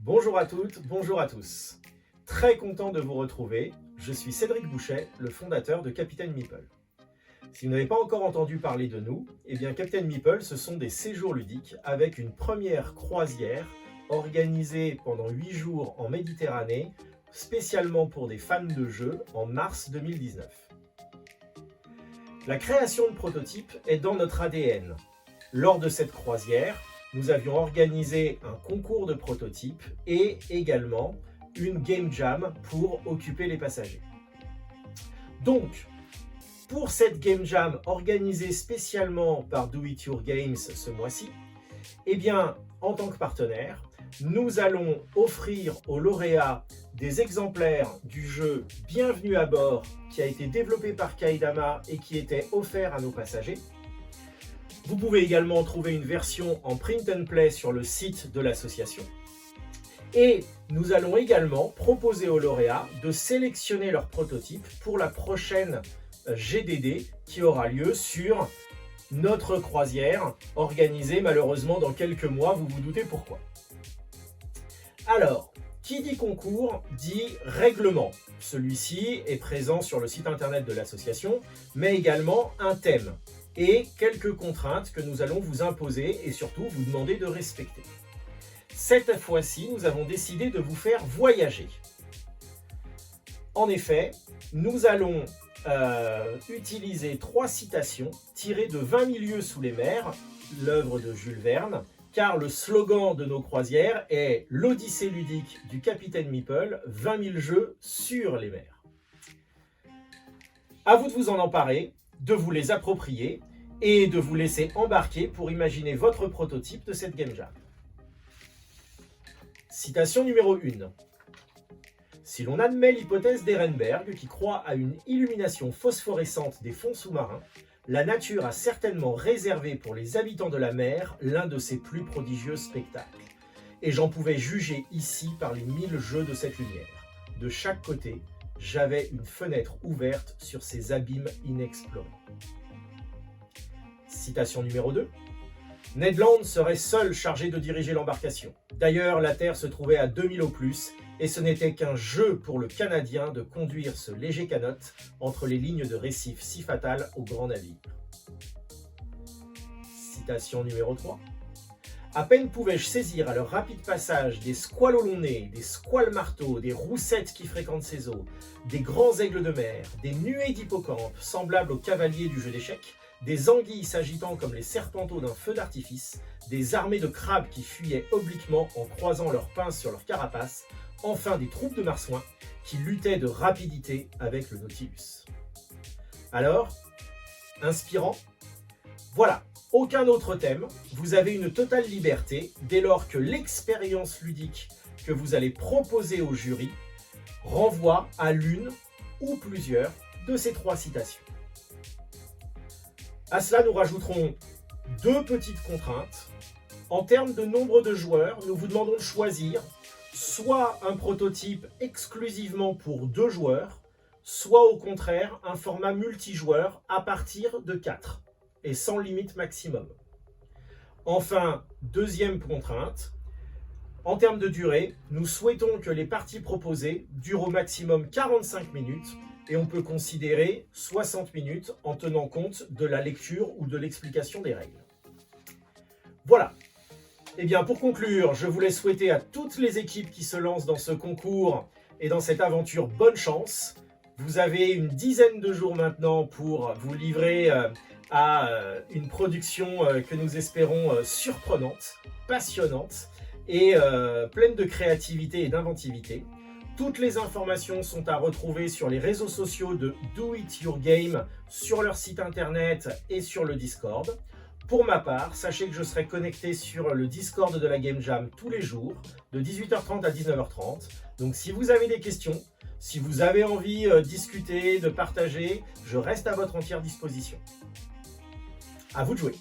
Bonjour à toutes, bonjour à tous. Très content de vous retrouver. Je suis Cédric Bouchet, le fondateur de Capitaine Meeple. Si vous n'avez pas encore entendu parler de nous, eh bien Capitaine Meeple, ce sont des séjours ludiques avec une première croisière organisée pendant 8 jours en Méditerranée, spécialement pour des fans de jeux en mars 2019. La création de prototypes est dans notre ADN. Lors de cette croisière, nous avions organisé un concours de prototypes et également une game jam pour occuper les passagers. Donc, pour cette game jam organisée spécialement par Do It Your Games ce mois-ci, eh bien, en tant que partenaire, nous allons offrir aux lauréats des exemplaires du jeu Bienvenue à bord qui a été développé par Kaidama et qui était offert à nos passagers. Vous pouvez également trouver une version en print and play sur le site de l'association. Et nous allons également proposer aux lauréats de sélectionner leur prototype pour la prochaine GDD qui aura lieu sur notre croisière, organisée malheureusement dans quelques mois, vous vous doutez pourquoi. Alors, qui dit concours dit règlement. Celui-ci est présent sur le site internet de l'association, mais également un thème et quelques contraintes que nous allons vous imposer et surtout vous demander de respecter. Cette fois-ci, nous avons décidé de vous faire voyager. En effet, nous allons utiliser 3 citations tirées de 20 000 lieues sous les mers, l'œuvre de Jules Verne, car le slogan de nos croisières est l'Odyssée ludique du Capitaine Meeple, 20 000 jeux sur les mers. À vous de vous en emparer, de vous les approprier et de vous laisser embarquer pour imaginer votre prototype de cette game jam. Citation numéro 1. Si l'on admet l'hypothèse d'Ehrenberg qui croit à une illumination phosphorescente des fonds sous-marins, la nature a certainement réservé pour les habitants de la mer l'un de ses plus prodigieux spectacles. Et j'en pouvais juger ici par les 1000 jeux de cette lumière. De chaque côté, j'avais une fenêtre ouverte sur ces abîmes inexplorés. Citation numéro 2. Ned Land serait seul chargé de diriger l'embarcation. D'ailleurs, la Terre se trouvait à 2000 au plus, et ce n'était qu'un jeu pour le Canadien de conduire ce léger canot entre les lignes de récifs si fatales aux grands navires. Citation numéro 3. À peine pouvais-je saisir à leur rapide passage des squales au long nez, des squales marteaux, des roussettes qui fréquentent ces eaux, des grands aigles de mer, des nuées d'hippocampes semblables aux cavaliers du jeu d'échecs, des anguilles s'agitant comme les serpenteaux d'un feu d'artifice, des armées de crabes qui fuyaient obliquement en croisant leurs pinces sur leur carapace, enfin des troupes de marsouins qui luttaient de rapidité avec le Nautilus. Alors, inspirant? Voilà. Aucun autre thème, vous avez une totale liberté dès lors que l'expérience ludique que vous allez proposer au jury renvoie à l'une ou plusieurs de ces 3 citations. À cela, nous rajouterons 2 petites contraintes. En termes de nombre de joueurs, nous vous demandons de choisir soit un prototype exclusivement pour 2 joueurs, soit au contraire un format multijoueur à partir de 4. Et sans limite maximum. Enfin, deuxième contrainte, en termes de durée, nous souhaitons que les parties proposées durent au maximum 45 minutes et on peut considérer 60 minutes en tenant compte de la lecture ou de l'explication des règles. Voilà. Et bien pour conclure, je voulais souhaiter à toutes les équipes qui se lancent dans ce concours et dans cette aventure bonne chance. Vous avez une dizaine de jours maintenant pour vous livrer à une production que nous espérons surprenante, passionnante et pleine de créativité et d'inventivité. Toutes les informations sont à retrouver sur les réseaux sociaux de Do It Your Game, sur leur site internet et sur le Discord. Pour ma part, sachez que je serai connecté sur le Discord de la Game Jam tous les jours, de 18h30 à 19h30. Donc si vous avez des questions, si vous avez envie de discuter, de partager, je reste à votre entière disposition. À vous de jouer.